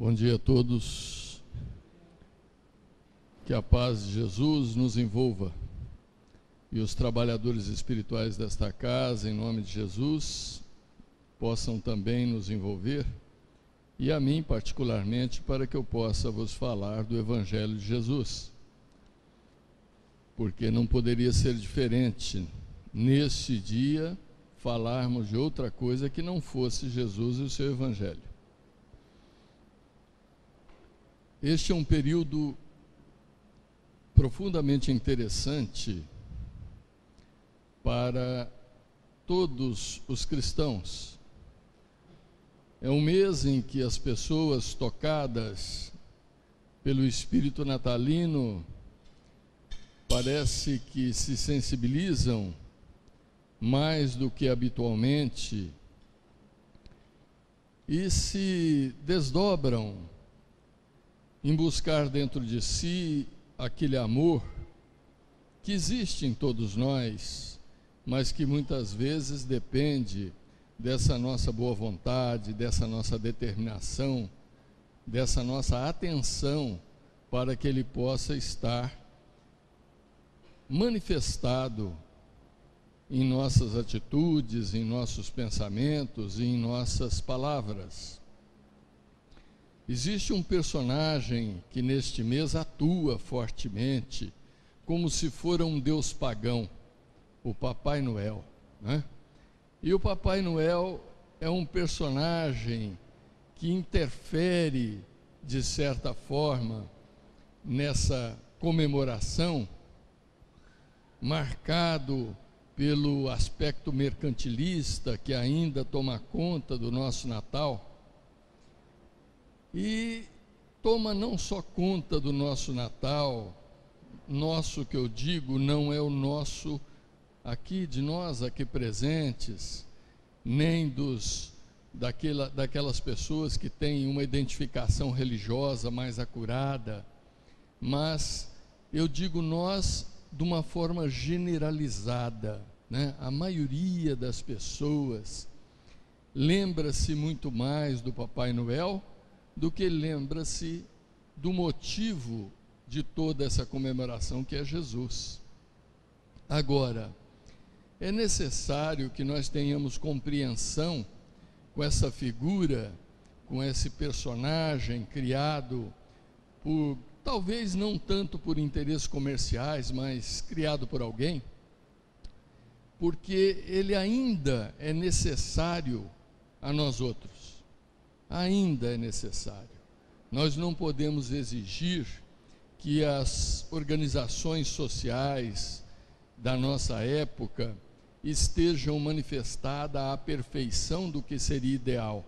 Bom dia a todos, que a paz de Jesus nos envolva e os trabalhadores espirituais desta casa, em nome de Jesus, possam também nos envolver, e a mim particularmente, para que eu possa vos falar do Evangelho de Jesus, porque não poderia ser diferente neste dia falarmos de outra coisa que não fosse Jesus e o seu Evangelho. Este é um período profundamente interessante para todos os cristãos. É um mês em que as pessoas tocadas pelo espírito natalino parece que se sensibilizam mais do que habitualmente e se desdobram em buscar dentro de si aquele amor que existe em todos nós, mas que muitas vezes depende dessa nossa boa vontade, dessa nossa determinação, dessa nossa atenção para que ele possa estar manifestado em nossas atitudes, em nossos pensamentos e em nossas palavras. Existe um personagem que neste mês atua fortemente, como se fora um deus pagão, o Papai Noel, né? E o Papai Noel é um personagem que interfere, de certa forma, nessa comemoração, marcado pelo aspecto mercantilista que ainda toma conta do nosso Natal, e toma não só conta do nosso Natal, nosso que eu digo não é o nosso aqui, de nós aqui presentes, nem daquelas pessoas que têm uma identificação religiosa mais acurada, mas eu digo nós de uma forma generalizada, né? A maioria das pessoas lembra-se muito mais do Papai Noel do que lembra-se do motivo de toda essa comemoração, que é Jesus. Agora, é necessário que nós tenhamos compreensão com essa figura, com esse personagem criado por, talvez não tanto por interesses comerciais, mas criado por alguém, porque ele ainda é necessário a nós outros. Ainda é necessário. Nós não podemos exigir que as organizações sociais da nossa época estejam manifestadas à perfeição do que seria ideal,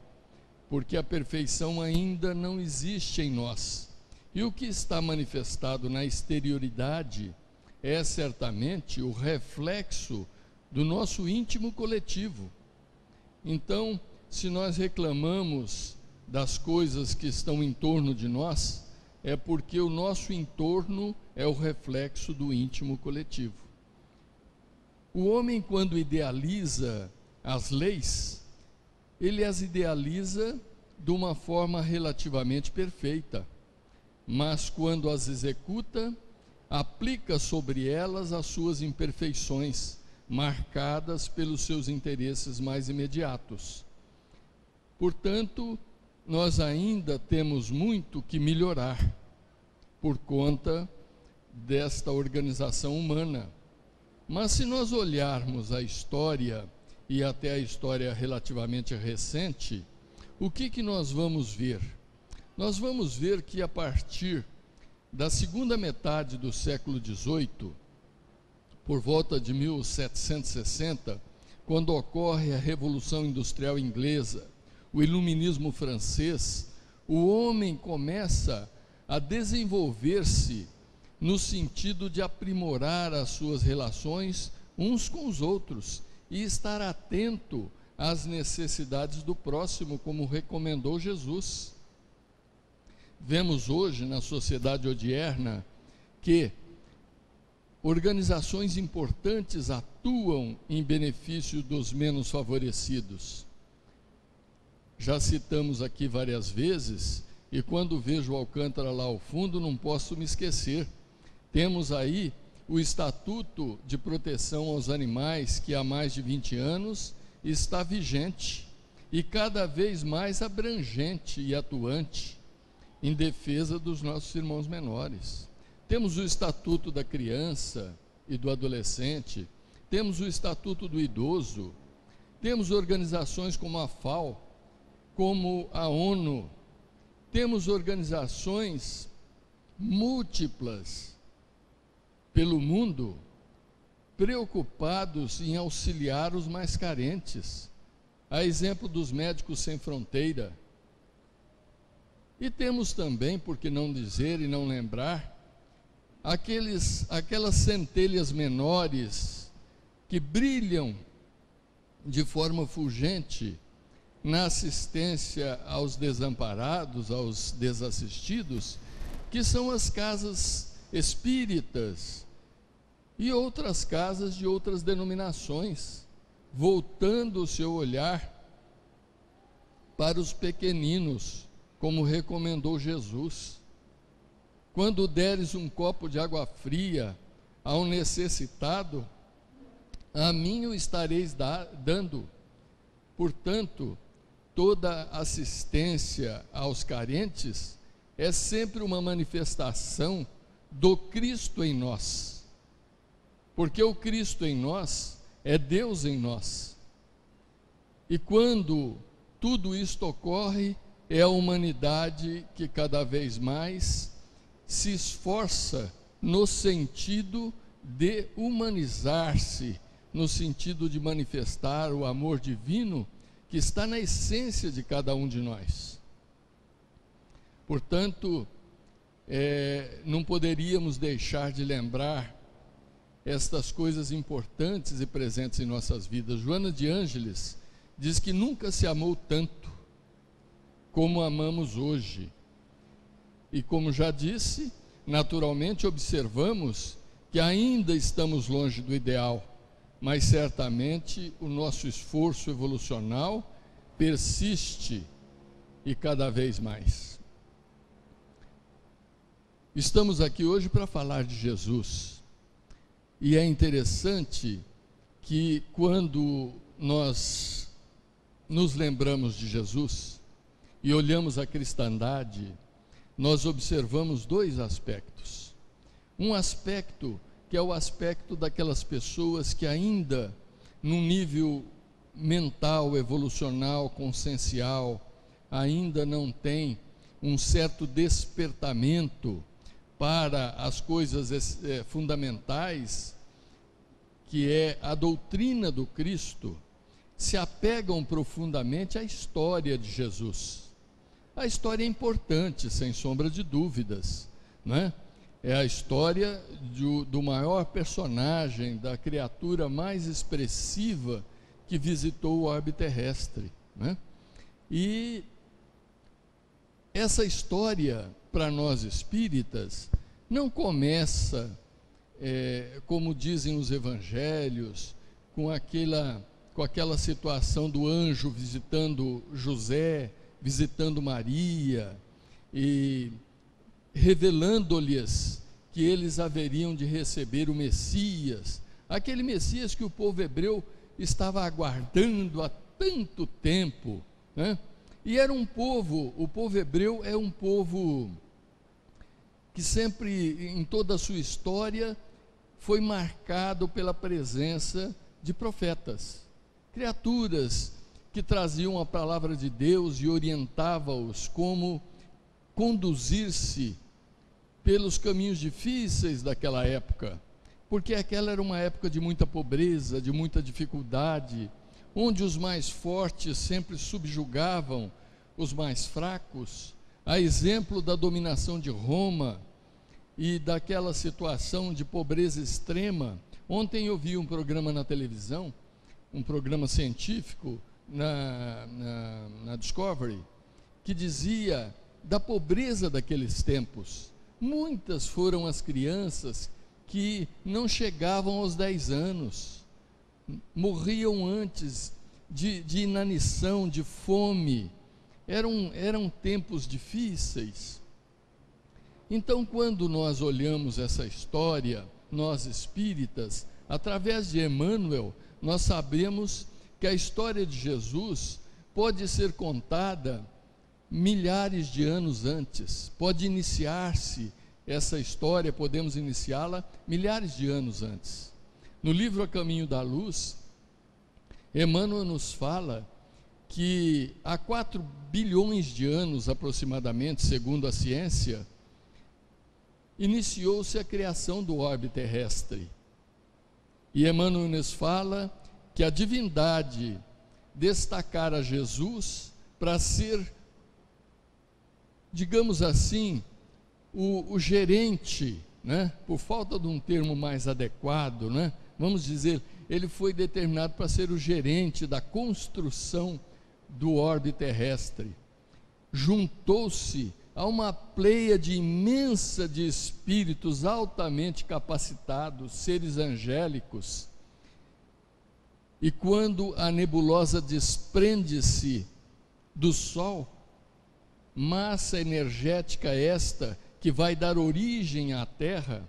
porque a perfeição ainda não existe em nós. E o que está manifestado na exterioridade é certamente o reflexo do nosso íntimo coletivo. Então, se nós reclamamos das coisas que estão em torno de nós, é porque o nosso entorno é o reflexo do íntimo coletivo. O homem, quando idealiza as leis, ele as idealiza de uma forma relativamente perfeita, mas quando as executa, aplica sobre elas as suas imperfeições, marcadas pelos seus interesses mais imediatos. Portanto, nós ainda temos muito que melhorar por conta desta organização humana. Mas se nós olharmos a história, e até a história relativamente recente, o que nós vamos ver? Nós vamos ver que a partir da segunda metade do século XVIII, por volta de 1760, quando ocorre a Revolução Industrial Inglesa, o iluminismo francês, o homem começa a desenvolver-se no sentido de aprimorar as suas relações uns com os outros e estar atento às necessidades do próximo, como recomendou Jesus. Vemos hoje na sociedade odierna que organizações importantes atuam em benefício dos menos favorecidos. Já citamos aqui várias vezes e quando vejo o Alcântara lá ao fundo, não posso me esquecer. Temos aí o Estatuto de Proteção aos Animais, que há mais de 20 anos está vigente e cada vez mais abrangente e atuante em defesa dos nossos irmãos menores. Temos o Estatuto da Criança e do Adolescente, temos o Estatuto do Idoso, temos organizações como a FAO, como a ONU, temos organizações múltiplas pelo mundo preocupados em auxiliar os mais carentes, a exemplo dos Médicos Sem Fronteira. E temos também, por que não dizer e não lembrar, aquelas centelhas menores que brilham de forma fulgente na assistência aos desamparados, aos desassistidos, que são as casas espíritas e outras casas de outras denominações, voltando o seu olhar para os pequeninos, como recomendou Jesus. Quando deres um copo de água fria a um necessitado, a mim o estareis dando. Portanto, toda assistência aos carentes é sempre uma manifestação do Cristo em nós, porque o Cristo em nós é Deus em nós. E quando tudo isto ocorre, é a humanidade que cada vez mais se esforça no sentido de humanizar-se, no sentido de manifestar o amor divino que está na essência de cada um de nós. Portanto, não poderíamos deixar de lembrar estas coisas importantes e presentes em nossas vidas. Joana de Ângeles diz que nunca se amou tanto como amamos hoje. E como já disse, naturalmente observamos que ainda estamos longe do ideal, mas certamente o nosso esforço evolucional persiste e cada vez mais. Estamos aqui hoje para falar de Jesus. E é interessante que quando nós nos lembramos de Jesus e olhamos a cristandade, nós observamos dois aspectos. Um aspecto que é o aspecto daquelas pessoas que ainda, num nível mental, evolucional, consciencial, ainda não têm um certo despertamento para as coisas fundamentais, que é a doutrina do Cristo, se apegam profundamente à história de Jesus. A história é importante, sem sombra de dúvidas, não é? É a história do maior personagem, da criatura mais expressiva que visitou o orbe terrestre, né? E essa história, para nós espíritas, não começa, como dizem os evangelhos, com aquela situação do anjo visitando José, visitando Maria, e revelando-lhes que eles haveriam de receber o Messias, aquele Messias que o povo hebreu estava aguardando há tanto tempo, né? E era um povo, o povo hebreu é um povo que sempre, em toda a sua história, foi marcado pela presença de profetas, criaturas que traziam a palavra de Deus e orientavam-os como conduzir-se pelos caminhos difíceis daquela época, porque aquela era uma época de muita pobreza, de muita dificuldade, onde os mais fortes sempre subjugavam os mais fracos, a exemplo da dominação de Roma e daquela situação de pobreza extrema. Ontem eu vi um programa na televisão, um programa científico na Discovery, que dizia da pobreza daqueles tempos. Muitas foram as crianças que não chegavam aos 10 anos, morriam antes de inanição, de fome, eram tempos difíceis. Então, quando nós olhamos essa história, nós espíritas, através de Emmanuel, nós sabemos que a história de Jesus pode ser contada milhares de anos antes, pode iniciar-se essa história, podemos iniciá-la milhares de anos antes. No livro A Caminho da Luz, Emmanuel nos fala que há 4 bilhões de anos aproximadamente, segundo a ciência, iniciou-se a criação do orbe terrestre. E Emmanuel nos fala que a divindade destacara Jesus para ser, digamos assim, o gerente, né? Por falta de um termo mais adequado, né? Vamos dizer, ele foi determinado para ser o gerente da construção do orbe terrestre. Juntou-se a uma pleiade imensa de espíritos altamente capacitados, seres angélicos, e quando a nebulosa desprende-se do Sol, massa energética esta que vai dar origem à Terra,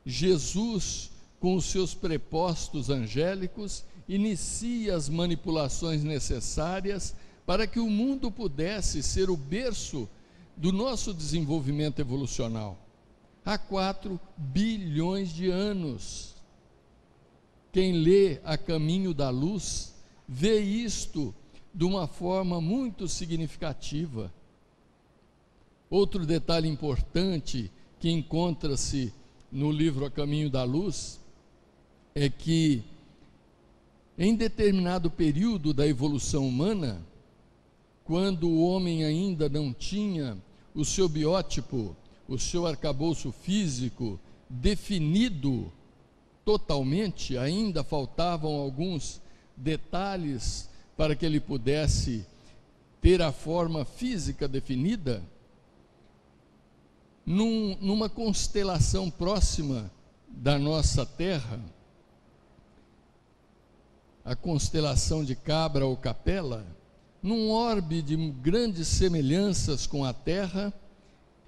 Jesus, com os seus prepostos angélicos, inicia as manipulações necessárias para que o mundo pudesse ser o berço do nosso desenvolvimento evolucional. Há 4 bilhões de anos. Quem lê A Caminho da Luz vê isto de uma forma muito significativa. Outro detalhe importante que encontra-se no livro A Caminho da Luz é que, em determinado período da evolução humana, quando o homem ainda não tinha o seu biótipo, o seu arcabouço físico definido totalmente, ainda faltavam alguns detalhes para que ele pudesse ter a forma física definida, numa constelação próxima da nossa Terra, a constelação de Cabra ou Capela, num orbe de grandes semelhanças com a Terra,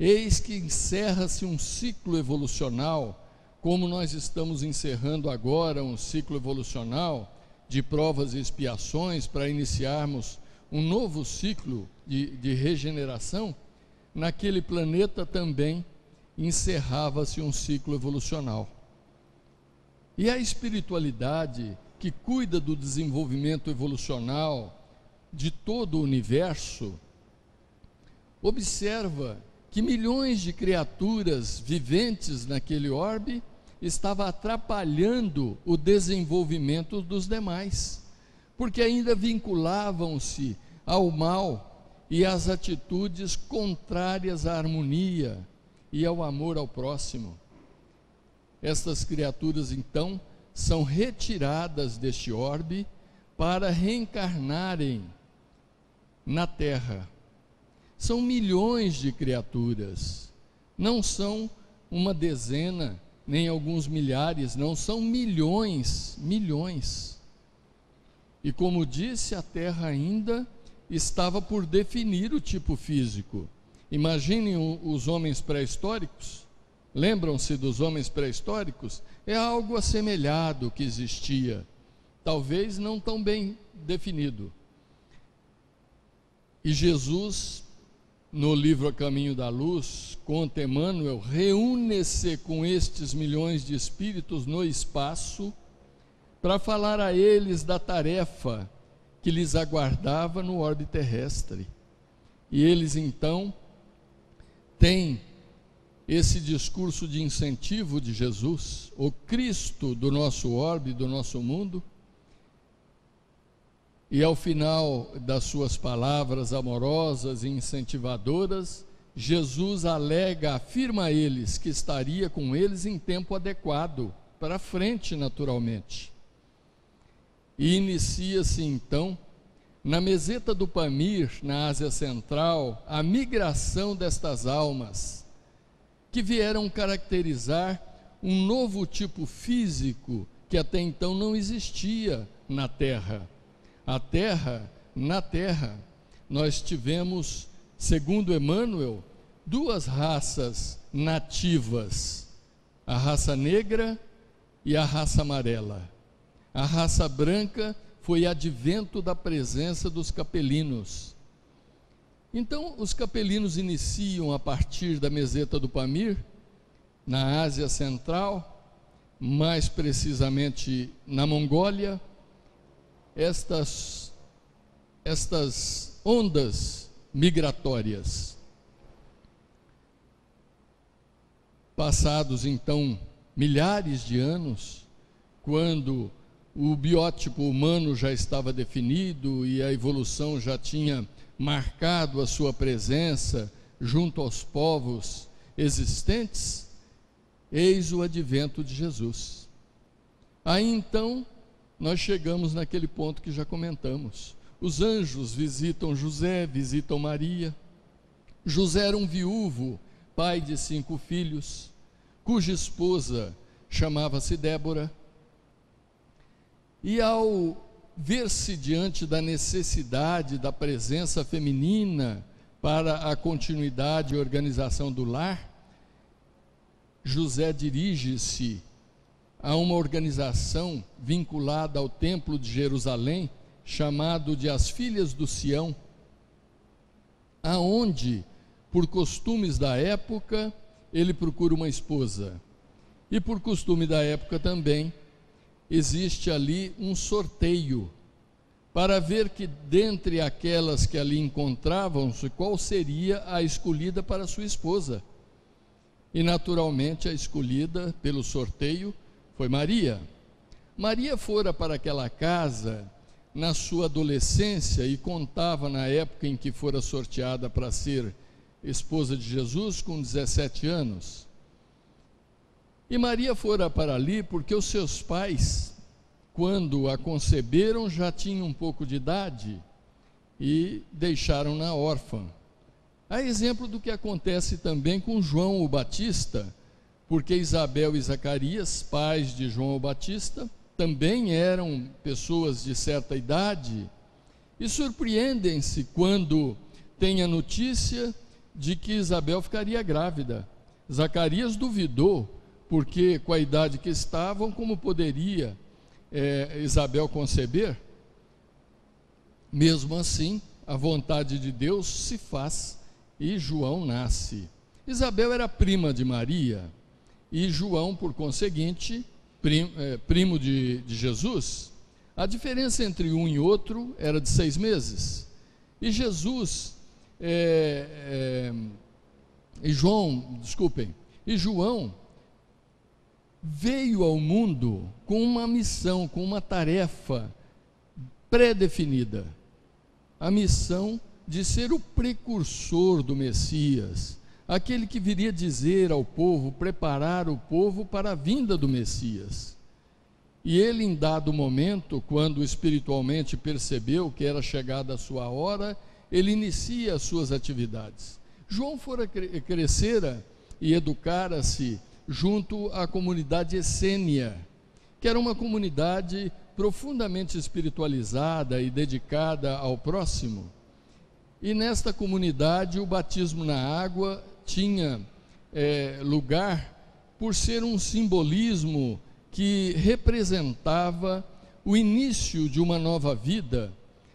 eis que encerra-se um ciclo evolucional, como nós estamos encerrando agora um ciclo evolucional de provas e expiações para iniciarmos um novo ciclo de regeneração. Naquele planeta também encerrava-se um ciclo evolucional. E a espiritualidade, que cuida do desenvolvimento evolucional de todo o universo, observa que milhões de criaturas viventes naquele orbe estava atrapalhando o desenvolvimento dos demais, porque ainda vinculavam-se ao mal e às atitudes contrárias à harmonia e ao amor ao próximo. Estas criaturas, então, são retiradas deste orbe para reencarnarem na Terra. São milhões de criaturas, não são uma dezena, nem alguns milhares, não, são milhões. E como disse, a Terra ainda estava por definir o tipo físico. Imaginem os homens pré-históricos, lembram-se dos homens pré-históricos? É algo assemelhado que existia, talvez não tão bem definido. E Jesus, no livro A Caminho da Luz, conta Emmanuel, reúne-se com estes milhões de espíritos no espaço para falar a eles da tarefa que lhes aguardava no orbe terrestre. E eles então têm esse discurso de incentivo de Jesus, o Cristo do nosso orbe, do nosso mundo. E ao final das suas palavras amorosas e incentivadoras, Jesus afirma a eles que estaria com eles em tempo adequado, para frente naturalmente. E inicia-se então, na meseta do Pamir, na Ásia Central, a migração destas almas, que vieram caracterizar um novo tipo físico que até então não existia na Terra. Na Terra, nós tivemos, segundo Emmanuel, duas raças nativas, a raça negra e a raça amarela. A raça branca foi advento da presença dos capelinos. Então, os capelinos iniciam a partir da meseta do Pamir, na Ásia Central, mais precisamente na Mongólia, estas ondas migratórias. Passados então milhares de anos, quando o biótipo humano já estava definido e a evolução já tinha marcado a sua presença junto aos povos existentes, eis o advento de Jesus. Aí então nós chegamos naquele ponto que já comentamos. Os anjos visitam José, visitam Maria. José era um viúvo, pai de 5 filhos, cuja esposa chamava-se Débora. E ao ver-se diante da necessidade da presença feminina para a continuidade e organização do lar, José dirige-se a uma organização vinculada ao Templo de Jerusalém, chamado de As Filhas do Sião, aonde, por costumes da época, ele procura uma esposa. E por costume da época também, existe ali um sorteio, para ver que dentre aquelas que ali encontravam-se, qual seria a escolhida para sua esposa. E naturalmente a escolhida pelo sorteio foi Maria. Maria fora para aquela casa na sua adolescência e contava na época em que fora sorteada para ser esposa de Jesus com 17 anos. E Maria fora para ali porque os seus pais, quando a conceberam, já tinham um pouco de idade e deixaram-na órfã. Há exemplo do que acontece também com João o Batista, porque Isabel e Zacarias, pais de João o Batista, também eram pessoas de certa idade e surpreendem-se quando têm a notícia de que Isabel ficaria grávida. Zacarias duvidou, porque com a idade que estavam, como poderia Isabel conceber? Mesmo assim, a vontade de Deus se faz e João nasce. Isabel era prima de Maria e João, por conseguinte, primo de Jesus. A diferença entre um e outro era de 6 meses. E João veio ao mundo com uma missão, com uma tarefa pré-definida. A missão de ser o precursor do Messias, aquele que viria dizer ao povo, preparar o povo para a vinda do Messias. E ele, em dado momento, quando espiritualmente percebeu que era chegada a sua hora, ele inicia as suas atividades. João crescera e educara-se junto à comunidade essênia, que era uma comunidade profundamente espiritualizada e dedicada ao próximo. E nesta comunidade o batismo na água tinha lugar por ser um simbolismo que representava o início de uma nova vida.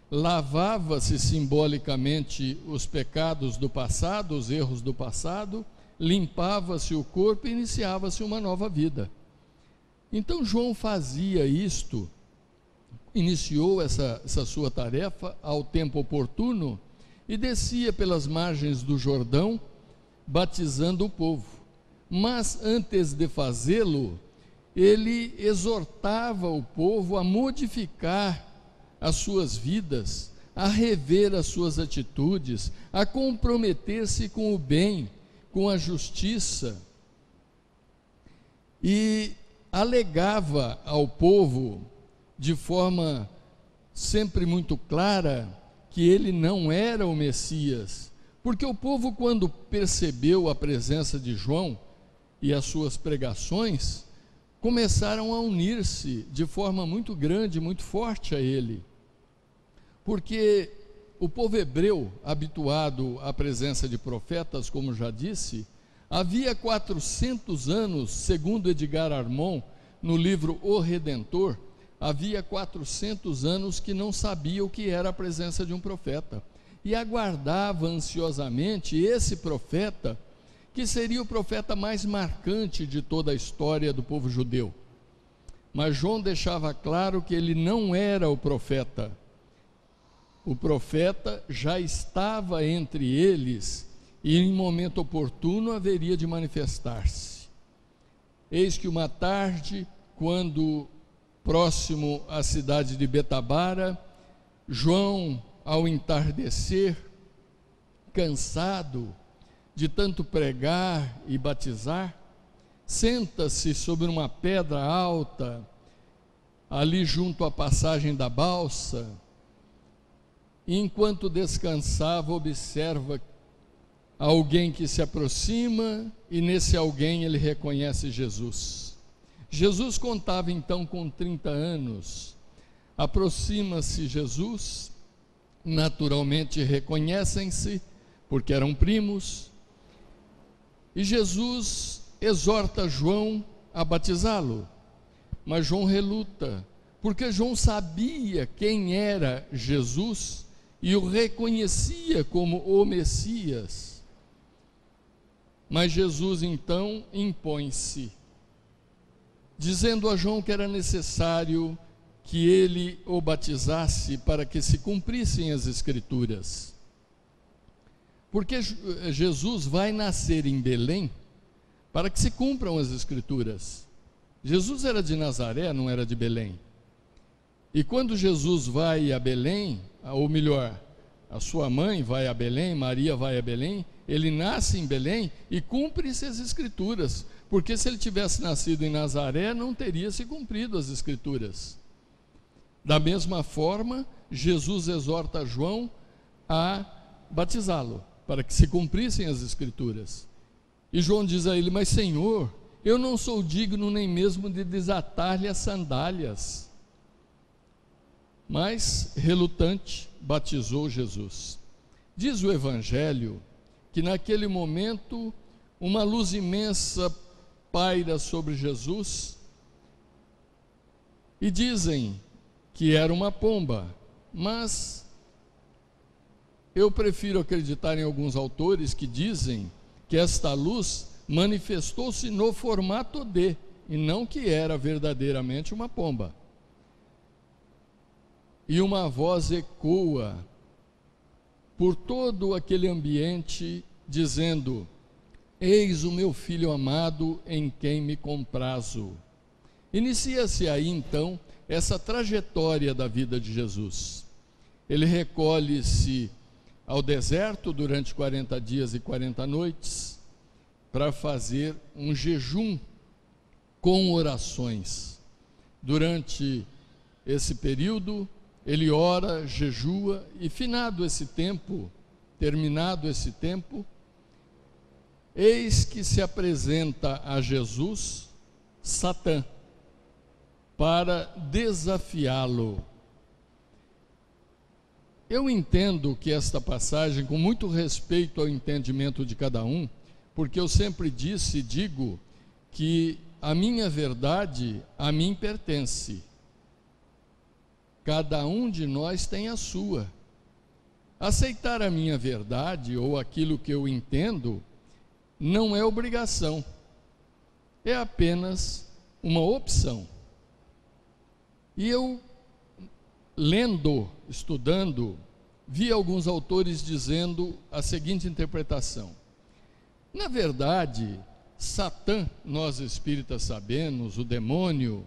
Lavava-se simbolicamente os pecados do passado, os erros do passado, limpava-se o corpo e iniciava-se uma nova vida. Então João fazia isto, iniciou essa sua tarefa ao tempo oportuno e descia pelas margens do Jordão, batizando o povo. Mas antes de fazê-lo, ele exortava o povo a modificar as suas vidas, a rever as suas atitudes, a comprometer-se com o bem, com a justiça, e alegava ao povo, de forma sempre muito clara, que ele não era o Messias, porque o povo, quando percebeu a presença de João e as suas pregações, começaram a unir-se de forma muito grande, muito forte a ele, porque o povo hebreu, habituado à presença de profetas, como já disse, havia 400 anos, segundo Edgar Armon, no livro O Redentor, havia 400 anos que não sabia o que era a presença de um profeta, e aguardava ansiosamente esse profeta, que seria o profeta mais marcante de toda a história do povo judeu. Mas João deixava claro que ele não era o profeta. O profeta já estava entre eles e em momento oportuno haveria de manifestar-se. Eis que uma tarde, quando próximo à cidade de Betabara, João, ao entardecer, cansado de tanto pregar e batizar, senta-se sobre uma pedra alta, ali junto à passagem da balsa, e enquanto descansava, observa alguém que se aproxima, e nesse alguém ele reconhece Jesus. Jesus contava então com 30 anos, aproxima-se Jesus, naturalmente reconhecem-se, porque eram primos, e Jesus exorta João a batizá-lo, mas João reluta, porque João sabia quem era Jesus e o reconhecia como o Messias. Mas Jesus então impõe-se, dizendo a João que era necessário que ele o batizasse para que se cumprissem as Escrituras. Porque Jesus vai nascer em Belém para que se cumpram as Escrituras. Jesus era de Nazaré, não era de Belém. E quando Jesus vai a Belém, ou melhor, a sua mãe vai a Belém, Maria vai a Belém, ele nasce em Belém e cumpre-se as Escrituras, porque se ele tivesse nascido em Nazaré, não teria se cumprido as Escrituras. Da mesma forma, Jesus exorta João a batizá-lo, para que se cumprissem as Escrituras. E João diz a ele: mas Senhor, eu não sou digno nem mesmo de desatar-lhe as sandálias. Mas, relutante, batizou Jesus. Diz o Evangelho que naquele momento uma luz imensa paira sobre Jesus, e dizem que era uma pomba, mas eu prefiro acreditar em alguns autores que dizem que esta luz manifestou-se no formato de, e não que era verdadeiramente uma pomba. E uma voz ecoa por todo aquele ambiente, dizendo: eis o meu filho amado, em quem me comprazo. Inicia-se aí então essa trajetória da vida de Jesus. Ele recolhe-se ao deserto durante 40 dias e 40 noites para fazer um jejum com orações. Durante esse período ele ora, jejua, e terminado esse tempo, eis que se apresenta a Jesus Satã para desafiá-lo. Eu entendo que esta passagem, com muito respeito ao entendimento de cada um, porque eu sempre disse e digo que a minha verdade a mim pertence. Cada um de nós tem a sua. Aceitar a minha verdade ou aquilo que eu entendo não é obrigação, é apenas uma opção. E eu, lendo, estudando, vi alguns autores dizendo a seguinte interpretação: na verdade, Satã, nós espíritas sabemos, o demônio,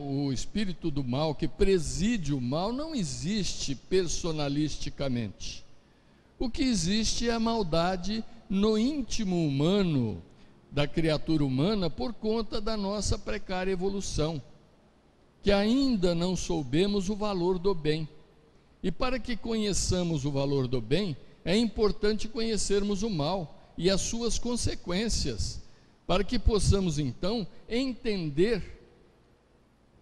o espírito do mal que preside o mal, não existe personalisticamente. O que existe é a maldade no íntimo humano, da criatura humana, por conta da nossa precária evolução, que ainda não soubemos o valor do bem. E para que conheçamos o valor do bem, é importante conhecermos o mal e as suas consequências, para que possamos então entender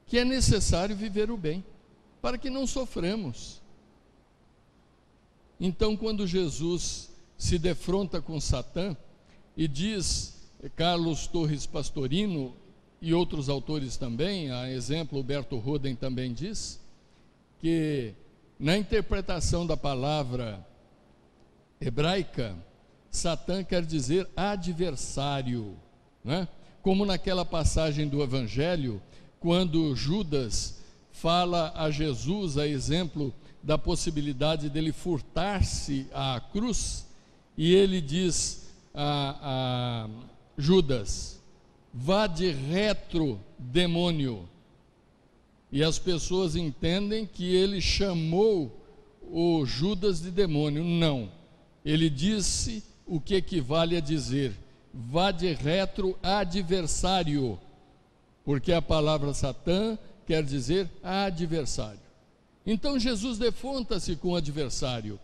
que é necessário viver o bem, para que não soframos. Então, quando Jesus se defronta com Satã e diz, Carlos Torres Pastorino e outros autores também, a exemplo, Huberto Roden também diz, que na interpretação da palavra hebraica, Satã quer dizer adversário, né? Como naquela passagem do Evangelho, quando Judas fala a Jesus, a exemplo da possibilidade dele furtar-se à cruz, e ele diz a Judas, vá de retro, demônio. E as pessoas entendem que ele chamou o Judas de demônio. Não, ele disse o que equivale a dizer, vá de retro, adversário, porque a palavra Satã quer dizer adversário. Então Jesus defronta-se com o adversário,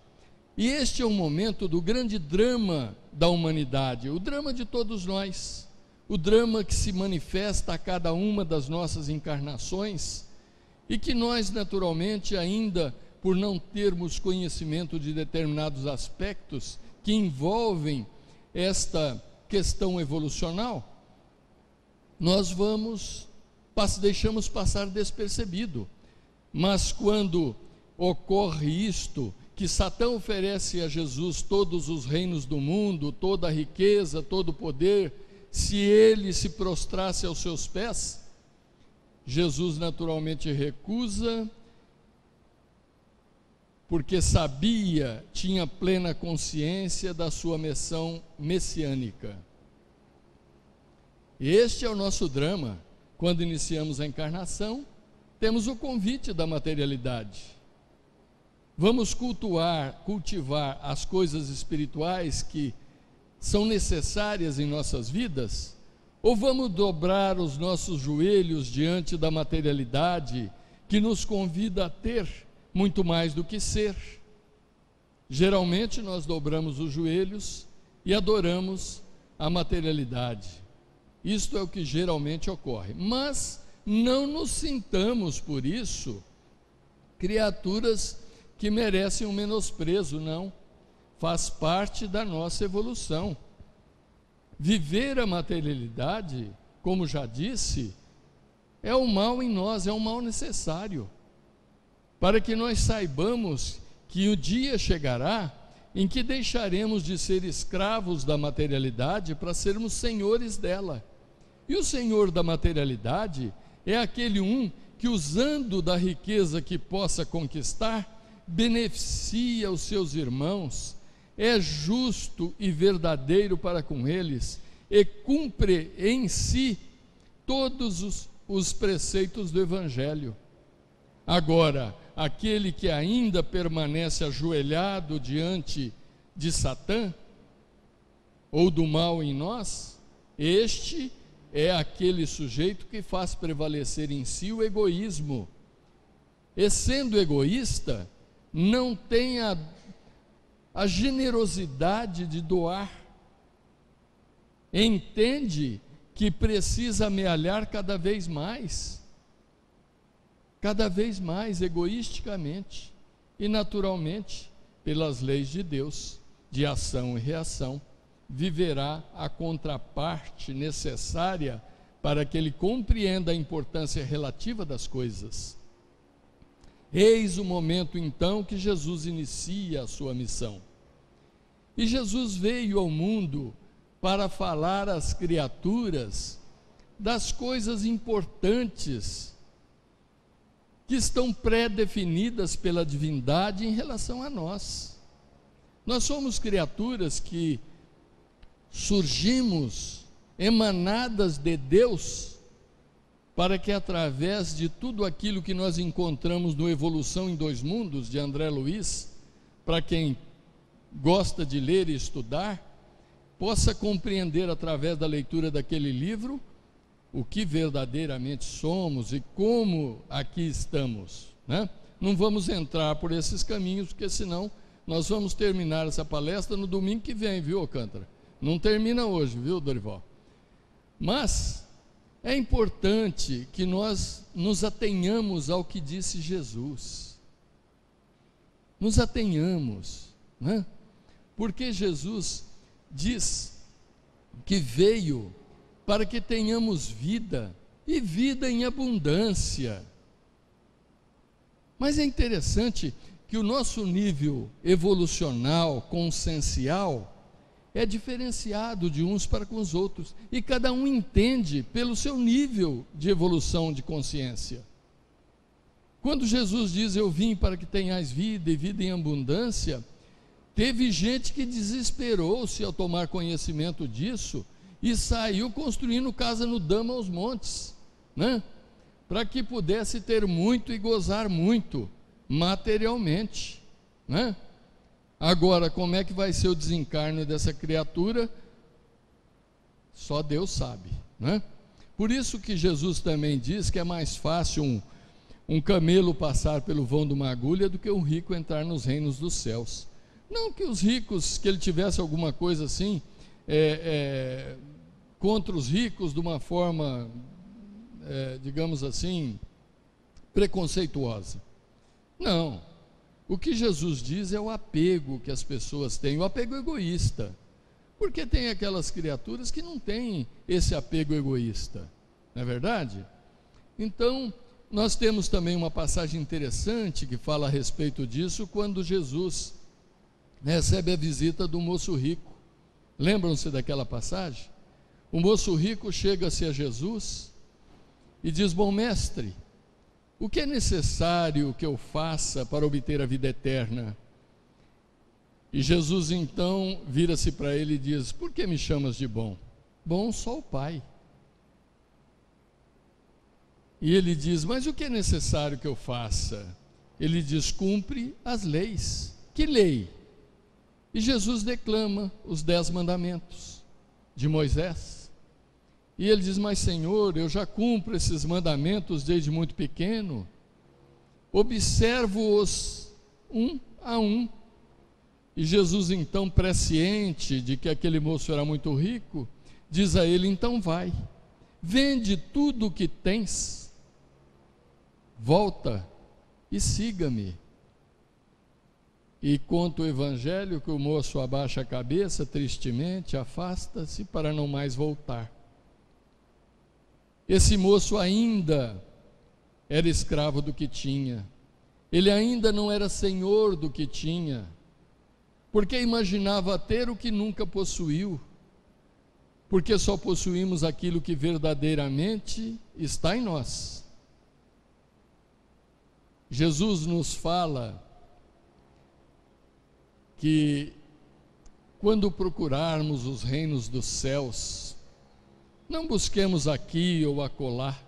e este é o momento do grande drama da humanidade, o drama de todos nós, o drama que se manifesta a cada uma das nossas encarnações, e que nós naturalmente ainda, por não termos conhecimento de determinados aspectos que envolvem esta questão evolucional, nós deixamos passar despercebido. Mas quando ocorre isto, que Satã oferece a Jesus todos os reinos do mundo, toda a riqueza, todo o poder, se ele se prostrasse aos seus pés, Jesus naturalmente recusa, porque sabia, tinha plena consciência da sua missão messiânica. Este é o nosso drama. Quando iniciamos a encarnação, temos o convite da materialidade. Vamos cultivar as coisas espirituais que são necessárias em nossas vidas? Ou vamos dobrar os nossos joelhos diante da materialidade que nos convida a ter muito mais do que ser? Geralmente nós dobramos os joelhos e adoramos a materialidade. Isto é o que geralmente ocorre. Mas não nos sintamos por isso criaturas que merecem um menosprezo, não. Faz parte da nossa evolução. Viver a materialidade, como já disse, é o mal em nós, é um mal necessário, para que nós saibamos que o dia chegará em que deixaremos de ser escravos da materialidade para sermos senhores dela. E o senhor da materialidade é aquele que, usando da riqueza que possa conquistar, beneficia os seus irmãos, é justo e verdadeiro para com eles, e cumpre em si todos os preceitos do Evangelho. Agora, aquele que ainda permanece ajoelhado diante de Satã, ou do mal em nós, este é aquele sujeito que faz prevalecer em si o egoísmo, e sendo egoísta, não tem a generosidade de doar, entende que precisa amealhar cada vez mais, egoisticamente e naturalmente, pelas leis de Deus, de ação e reação, viverá a contraparte necessária para que ele compreenda a importância relativa das coisas. Eis o momento então que Jesus inicia a sua missão. E Jesus veio ao mundo para falar às criaturas das coisas importantes que estão pré-definidas pela divindade em relação a nós. Nós somos criaturas que surgimos emanadas de Deus, para que através de tudo aquilo que nós encontramos no Evolução em Dois Mundos, de André Luiz, para quem gosta de ler e estudar, possa compreender através da leitura daquele livro o que verdadeiramente somos e como aqui estamos, né? Não vamos entrar por esses caminhos, porque senão nós vamos terminar essa palestra no domingo que vem, viu, Alcântara? Não termina hoje, viu, Dorival? Mas é importante que nós nos atenhamos ao que disse Jesus. Nos atenhamos. né? Porque Jesus diz que veio para que tenhamos vida, e vida em abundância. Mas é interessante que o nosso nível evolucional, consciencial, é diferenciado de uns para com os outros, e cada um entende pelo seu nível de evolução de consciência. Quando Jesus diz, eu vim para que tenhais vida e vida em abundância, teve gente que desesperou-se ao tomar conhecimento disso, e saiu construindo casa no Dama aos Montes, né? Para que pudesse ter muito e gozar muito, materialmente, né? Agora, como é que vai ser o desencarne dessa criatura? Só Deus sabe, né? Por isso que Jesus também diz que é mais fácil um camelo passar pelo vão de uma agulha do que um rico entrar nos reinos dos céus. Não que os ricos, que ele tivesse alguma coisa assim, contra os ricos de uma forma, digamos assim, preconceituosa. Não. O que Jesus diz é o apego que as pessoas têm, o apego egoísta. Porque tem aquelas criaturas que não têm esse apego egoísta, não é verdade? Então, nós temos também uma passagem interessante que fala a respeito disso, quando Jesus recebe a visita do moço rico. Lembram-se daquela passagem? O moço rico chega-se a Jesus e diz, bom mestre, o que é necessário que eu faça para obter a vida eterna? E Jesus então vira-se para ele e diz, por que me chamas de bom? Bom só o Pai. E ele diz, mas o que é necessário que eu faça? Ele diz, cumpre as leis. Que lei? E Jesus declama os 10 mandamentos de Moisés. E ele diz, mas Senhor, eu já cumpro esses mandamentos desde muito pequeno, observo-os um a um. E Jesus então, presciente de que aquele moço era muito rico, diz a ele, então vai, vende tudo o que tens, volta e siga-me. E conta o evangelho que o moço abaixa a cabeça, tristemente, afasta-se para não mais voltar. Esse moço ainda era escravo do que tinha, ele ainda não era senhor do que tinha, porque imaginava ter o que nunca possuiu, porque só possuímos aquilo que verdadeiramente está em nós. Jesus nos fala que quando procurarmos os reinos dos céus, não busquemos aqui ou acolá,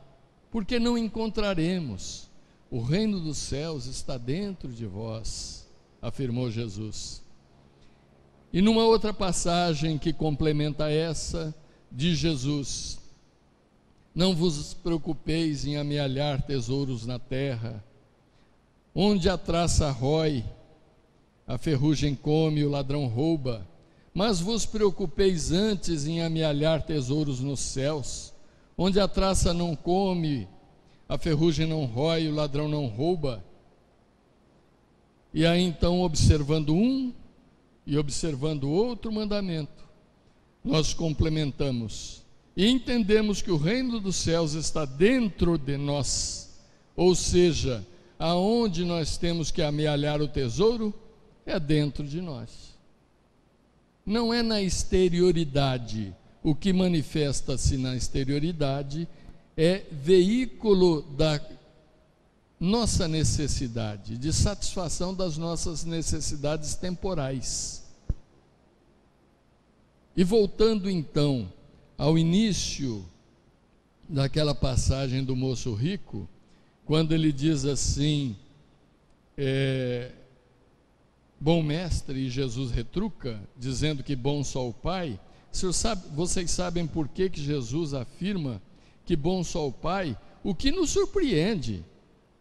porque não encontraremos. O reino dos céus está dentro de vós, afirmou Jesus. E numa outra passagem que complementa essa, diz Jesus, não vos preocupeis em amealhar tesouros na terra, onde a traça rói, a ferrugem come e o ladrão rouba, mas vos preocupeis antes em amealhar tesouros nos céus, onde a traça não come, a ferrugem não rói e o ladrão não rouba. E aí então, observando um e observando outro mandamento, nós complementamos e entendemos que o reino dos céus está dentro de nós, ou seja, aonde nós temos que amealhar o tesouro é dentro de nós. Não é na exterioridade. O que manifesta-se na exterioridade é veículo da nossa necessidade, de satisfação das nossas necessidades temporais. E voltando então ao início daquela passagem do moço rico, quando ele diz assim, bom mestre, e Jesus retruca, dizendo que bom só o Pai. Vocês sabem por que Jesus afirma que bom só o Pai? O que nos surpreende,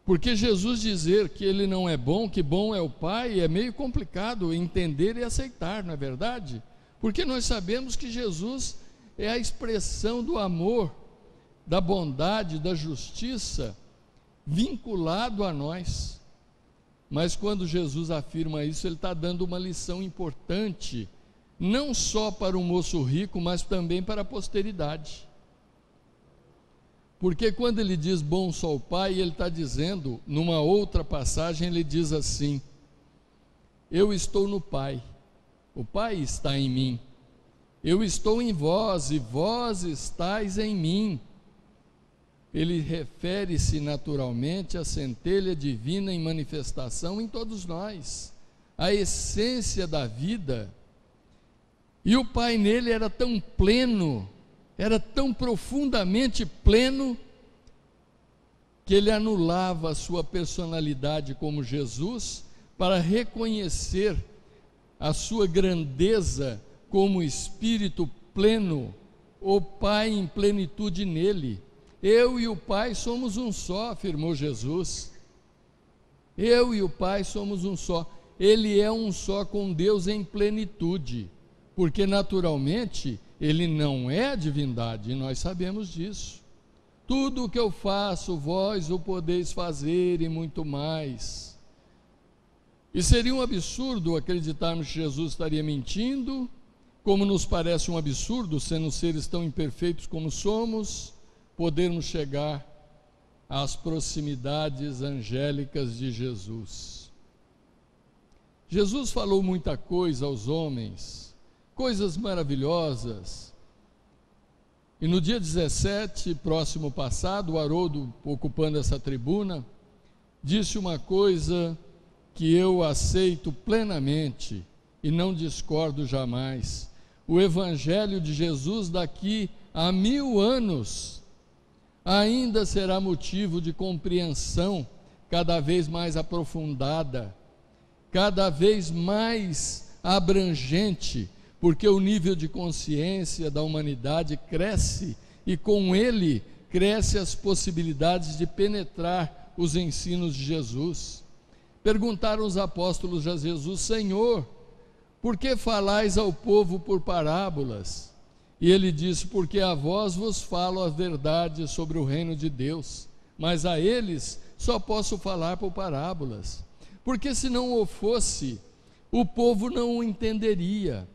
porque Jesus dizer que ele não é bom, que bom é o Pai, é meio complicado entender e aceitar, não é verdade? Porque nós sabemos que Jesus é a expressão do amor, da bondade, da justiça, vinculado a nós. Mas quando Jesus afirma isso, ele está dando uma lição importante, não só para o moço rico, mas também para a posteridade. Porque quando ele diz bom só o Pai, ele está dizendo, numa outra passagem, ele diz assim: eu estou no Pai, o Pai está em mim, eu estou em vós e vós estáis em mim. Ele refere-se naturalmente à centelha divina em manifestação em todos nós, a essência da vida. E o Pai nele era tão pleno, era tão profundamente pleno, que ele anulava a sua personalidade como Jesus para reconhecer a sua grandeza como Espírito pleno, o Pai em plenitude nele. Eu e o Pai somos um só, afirmou Jesus. Eu e o Pai somos um só. Ele é um só com Deus em plenitude, porque naturalmente ele não é a divindade, e nós sabemos disso. Tudo o que eu faço, vós o podeis fazer e muito mais. E seria um absurdo acreditarmos que Jesus estaria mentindo, como nos parece um absurdo, sendo seres tão imperfeitos como somos, podermos chegar às proximidades angélicas de Jesus. Jesus falou muita coisa aos homens, coisas maravilhosas. E no dia 17, próximo passado, o Haroldo, ocupando essa tribuna, disse uma coisa que eu aceito plenamente e não discordo jamais. O Evangelho de Jesus daqui a 1000 anos ainda será motivo de compreensão cada vez mais aprofundada, cada vez mais abrangente, porque o nível de consciência da humanidade cresce e com ele crescem as possibilidades de penetrar os ensinos de Jesus. Perguntaram os apóstolos a Jesus: Senhor, por que falais ao povo por parábolas? E ele disse: porque a vós vos falo a verdade sobre o reino de Deus, mas a eles só posso falar por parábolas, porque se não o fosse, o povo não o entenderia,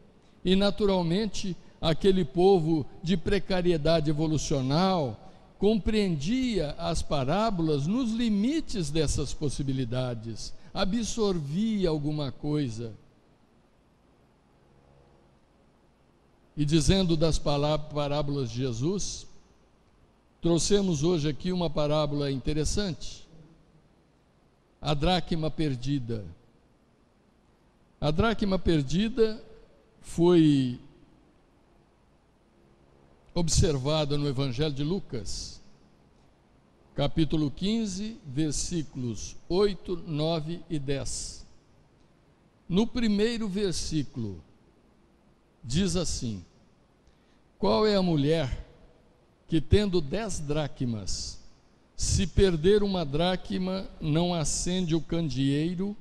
e naturalmente aquele povo de precariedade evolucional compreendia as parábolas nos limites dessas possibilidades, absorvia alguma coisa. E dizendo das parábolas de Jesus, trouxemos hoje aqui uma parábola interessante, a dracma perdida. A dracma perdida foi observada no Evangelho de Lucas, capítulo 15, versículos 8, 9 e 10. No primeiro versículo, diz assim: qual é a mulher que, tendo 10 dracmas, se perder uma dracma, não acende o candeeiro,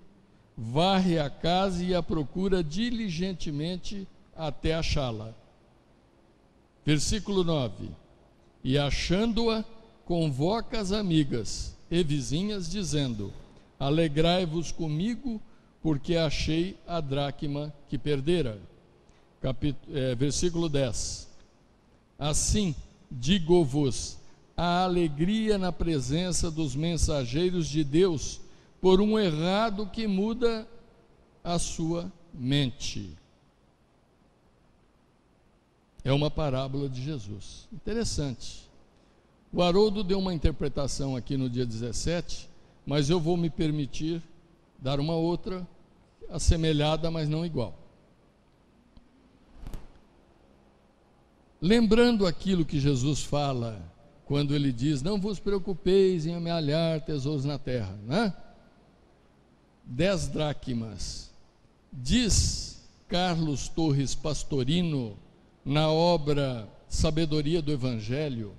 varre a casa e a procura diligentemente até achá-la? Versículo 9: e achando-a, convoca as amigas e vizinhas, dizendo: alegrai-vos comigo, porque achei a dracma que perdera. Versículo 10: assim digo-vos, a alegria na presença dos mensageiros de Deus por um errado que muda a sua mente. É uma parábola de Jesus, interessante. O Haroldo deu uma interpretação aqui no dia 17, mas eu vou me permitir dar uma outra, assemelhada, mas não igual. Lembrando aquilo que Jesus fala, quando ele diz: não vos preocupeis em amealhar tesouros na terra, né? 10 dracmas. Diz Carlos Torres Pastorino, na obra Sabedoria do Evangelho,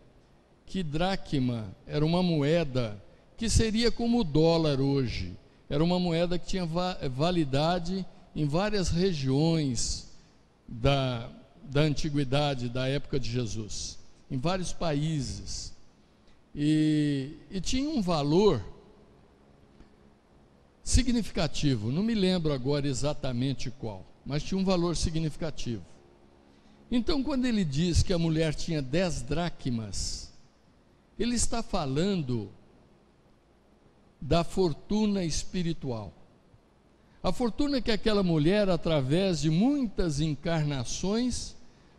que dracma era uma moeda que seria como o dólar hoje. Era uma moeda que tinha validade em várias regiões da antiguidade, da época de Jesus, em vários países, e tinha um valor significativo, não me lembro agora exatamente qual, mas tinha um valor significativo. Então, quando ele diz que a mulher tinha 10 dracmas, ele está falando da fortuna espiritual. A fortuna que aquela mulher, através de muitas encarnações,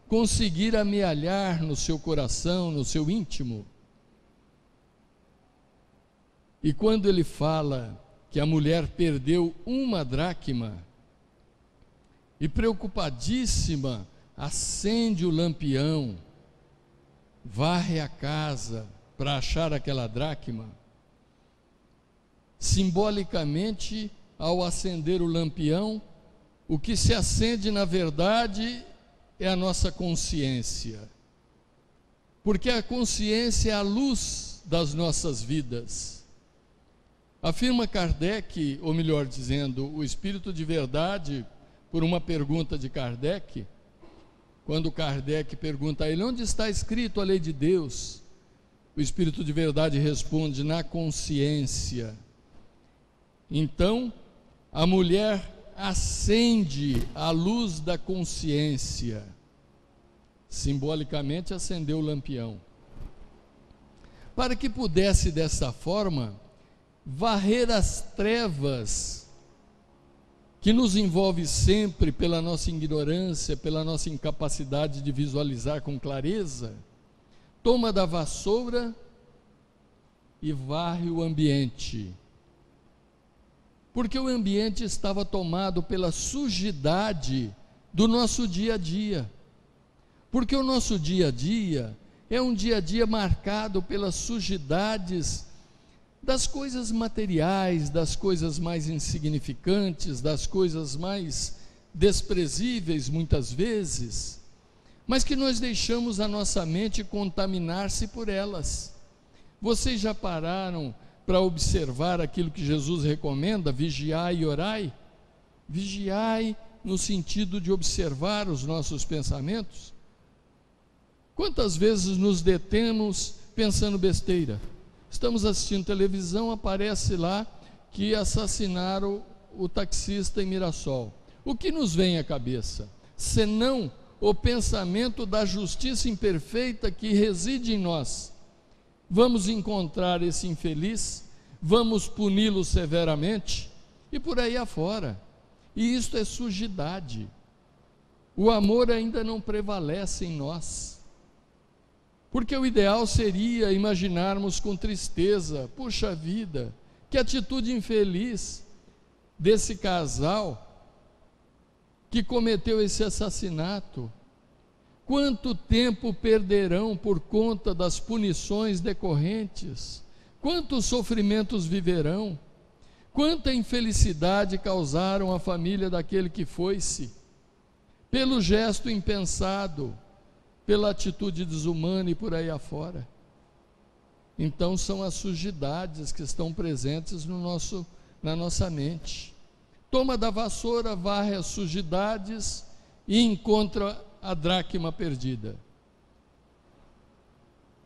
conseguira amealhar no seu coração, no seu íntimo. E quando ele fala que a mulher perdeu 1 dracma, e preocupadíssima, acende o lampião, varre a casa para achar aquela dracma, simbolicamente, ao acender o lampião, o que se acende na verdade é a nossa consciência, porque a consciência é a luz das nossas vidas. Afirma Kardec, ou melhor dizendo, o Espírito de Verdade, por uma pergunta de Kardec, quando Kardec pergunta a ele: onde está escrito a lei de Deus? O Espírito de Verdade responde: na consciência. Então, a mulher acende a luz da consciência, simbolicamente acendeu o lampião, para que pudesse dessa forma varrer as trevas que nos envolve sempre pela nossa ignorância, pela nossa incapacidade de visualizar com clareza. Toma da vassoura e varre o ambiente, porque o ambiente estava tomado pela sujidade do nosso dia a dia, porque o nosso dia a dia é um dia a dia marcado pelas sujidades das coisas materiais, das coisas mais insignificantes, das coisas mais desprezíveis muitas vezes, mas que nós deixamos a nossa mente contaminar-se por elas. Vocês já pararam para observar aquilo que Jesus recomenda? Vigiai e orai. Vigiai no sentido de observar os nossos pensamentos. Quantas vezes nos detemos pensando besteira? Estamos assistindo televisão, aparece lá que assassinaram o taxista em Mirassol. O que nos vem à cabeça? Senão o pensamento da justiça imperfeita que reside em nós. Vamos encontrar esse infeliz, vamos puni-lo severamente, e por aí afora. E isto é sujidade. O amor ainda não prevalece em nós, porque o ideal seria imaginarmos com tristeza: puxa vida, que atitude infeliz desse casal que cometeu esse assassinato. Quanto tempo perderão por conta das punições decorrentes? Quantos sofrimentos viverão? Quanta infelicidade causaram à família daquele que foi-se, pelo gesto impensado, pela atitude desumana e por aí afora. Então são as sujidades que estão presentes na nossa mente. Toma da vassoura, varre as sujidades e encontra a dracma perdida.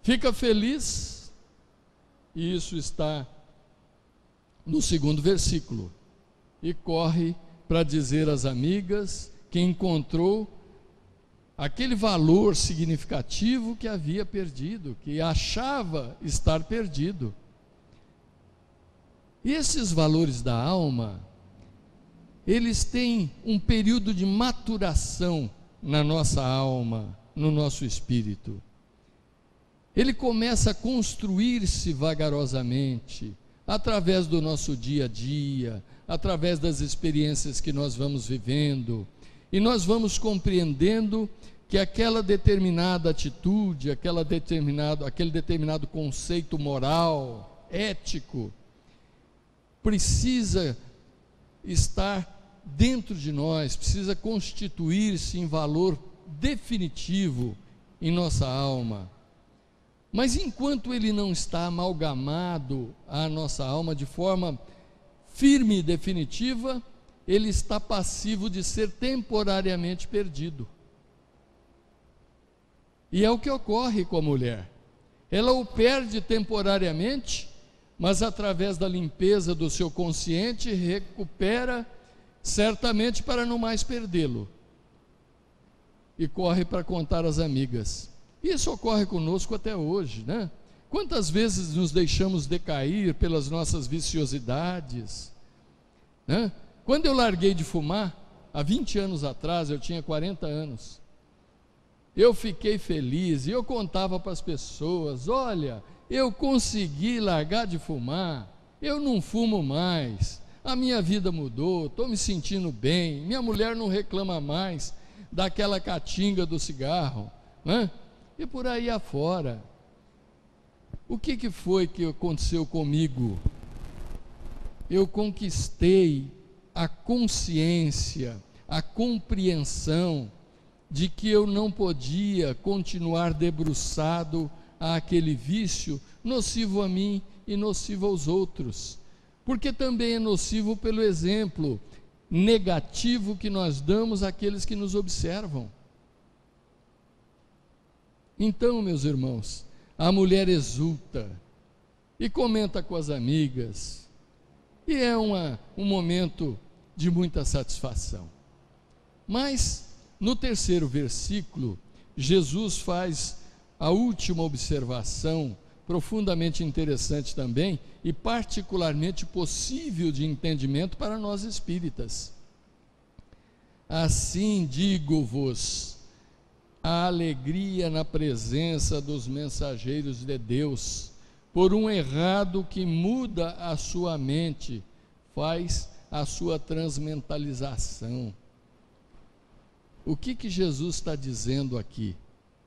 Fica feliz, e isso está no 2º versículo, e corre para dizer às amigas que encontrou aquele valor significativo que havia perdido, que achava estar perdido. E esses valores da alma, eles têm um período de maturação na nossa alma, no nosso espírito. Ele começa a construir-se vagarosamente, através do nosso dia a dia, através das experiências que nós vamos vivendo, e nós vamos compreendendo que aquela determinada atitude, aquele determinado conceito moral, ético, precisa estar dentro de nós, precisa constituir-se em valor definitivo em nossa alma. Mas enquanto ele não está amalgamado à nossa alma de forma firme e definitiva, ele está passivo de ser temporariamente perdido. E é o que ocorre com a mulher. Ela o perde temporariamente, mas através da limpeza do seu consciente recupera certamente para não mais perdê-lo. E corre para contar às amigas. Isso ocorre conosco até hoje, né? Quantas vezes nos deixamos decair pelas nossas viciosidades, né? Quando eu larguei de fumar, há 20 anos atrás, eu tinha 40 anos, eu fiquei feliz e eu contava para as pessoas: olha, eu consegui largar de fumar, eu não fumo mais, a minha vida mudou, estou me sentindo bem, minha mulher não reclama mais daquela catinga do cigarro, né? E por aí afora. O que foi que aconteceu comigo? Eu conquistei a consciência, a compreensão de que eu não podia continuar debruçado àquele vício nocivo a mim e nocivo aos outros, porque também é nocivo pelo exemplo negativo que nós damos àqueles que nos observam. Então, meus irmãos, a mulher exulta e comenta com as amigas, e é um momento de muita satisfação. Mas, no terceiro versículo, Jesus faz a última observação, profundamente interessante também, e particularmente possível de entendimento para nós espíritas. Assim digo-vos, a alegria na presença dos mensageiros de Deus, por um errado que muda a sua mente, faz a sua transmentalização. O que Jesus está dizendo aqui?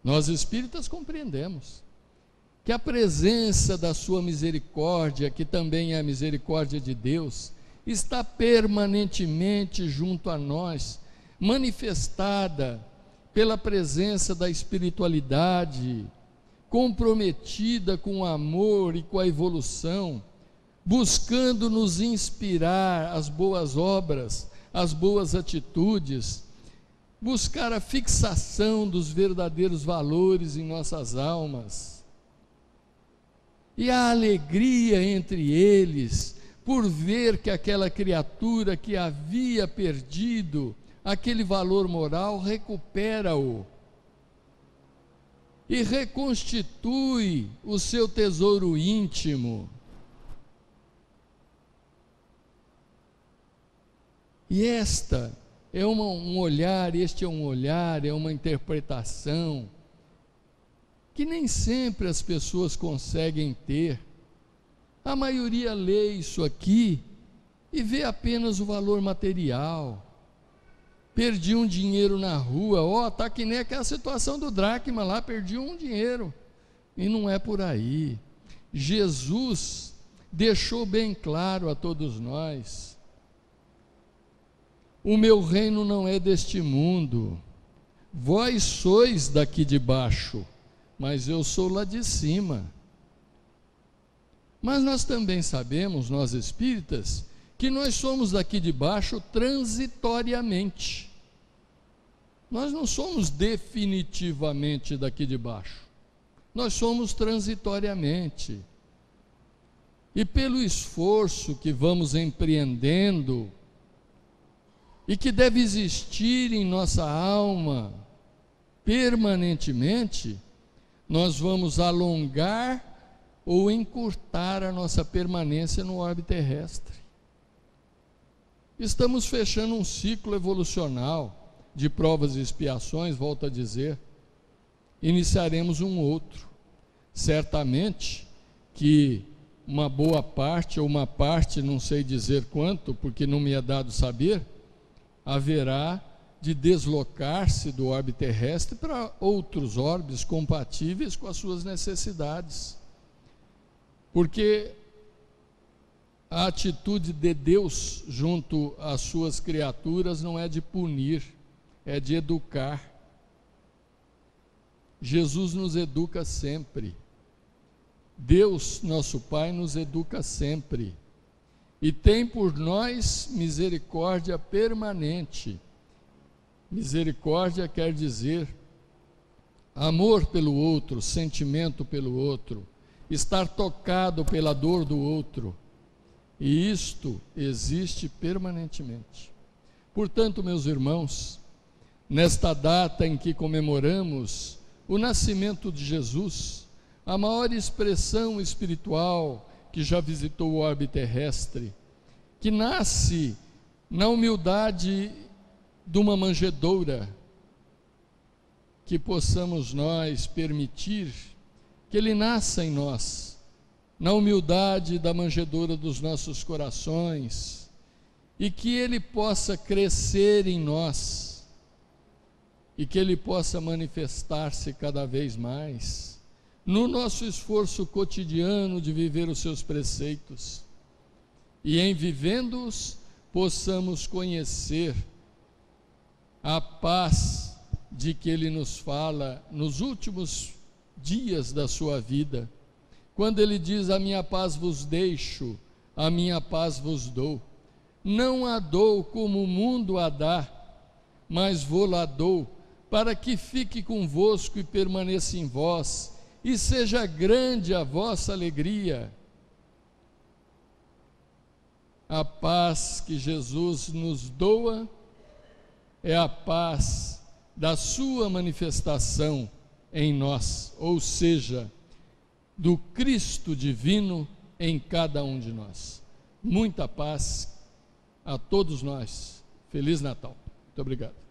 Nós espíritas compreendemos que a presença da sua misericórdia, que também é a misericórdia de Deus, está permanentemente junto a nós, manifestada pela presença da espiritualidade, comprometida com o amor e com a evolução, buscando nos inspirar as boas obras, as boas atitudes, buscar a fixação dos verdadeiros valores em nossas almas. E a alegria entre eles, por ver que aquela criatura que havia perdido aquele valor moral, recupera-o e reconstitui o seu tesouro íntimo. E este é um olhar, é uma interpretação que nem sempre as pessoas conseguem ter. A maioria lê isso aqui e vê apenas o valor material. Perdi um dinheiro na rua, está que nem aquela situação do dracma lá, perdi um dinheiro, e não é por aí. Jesus deixou bem claro a todos nós: o meu reino não é deste mundo, vós sois daqui de baixo, mas eu sou lá de cima. Mas nós também sabemos, nós espíritas, que nós somos daqui de baixo transitoriamente. Nós não somos definitivamente daqui de baixo, nós somos transitoriamente. E pelo esforço que vamos empreendendo, e que deve existir em nossa alma permanentemente, nós vamos alongar ou encurtar a nossa permanência no orbe terrestre. Estamos fechando um ciclo evolucional de provas e expiações, volto a dizer. Iniciaremos um outro. Certamente que uma boa parte, ou uma parte, não sei dizer quanto, porque não me é dado saber, haverá de deslocar-se do orbe terrestre para outros orbes compatíveis com as suas necessidades. Porque a atitude de Deus junto às suas criaturas não é de punir, é de educar. Jesus nos educa sempre. Deus, nosso Pai, nos educa sempre. E tem por nós misericórdia permanente. Misericórdia quer dizer amor pelo outro, sentimento pelo outro, estar tocado pela dor do outro. E isto existe permanentemente. Portanto, meus irmãos, nesta data em que comemoramos o nascimento de Jesus, a maior expressão espiritual que já visitou o orbe terrestre, que nasce na humildade de uma manjedoura, que possamos nós permitir que Ele nasça em nós, na humildade da manjedoura dos nossos corações, e que Ele possa crescer em nós, e que Ele possa manifestar-se cada vez mais, no nosso esforço cotidiano de viver os seus preceitos, e em vivendo-os, possamos conhecer a paz de que Ele nos fala nos últimos dias da sua vida, quando Ele diz: a minha paz vos deixo, a minha paz vos dou, não a dou como o mundo a dá, mas vou-la dou, para que fique convosco e permaneça em vós, e seja grande a vossa alegria. A paz que Jesus nos doa é a paz da sua manifestação em nós, ou seja, do Cristo divino em cada um de nós. Muita paz a todos nós. Feliz Natal. Muito obrigado.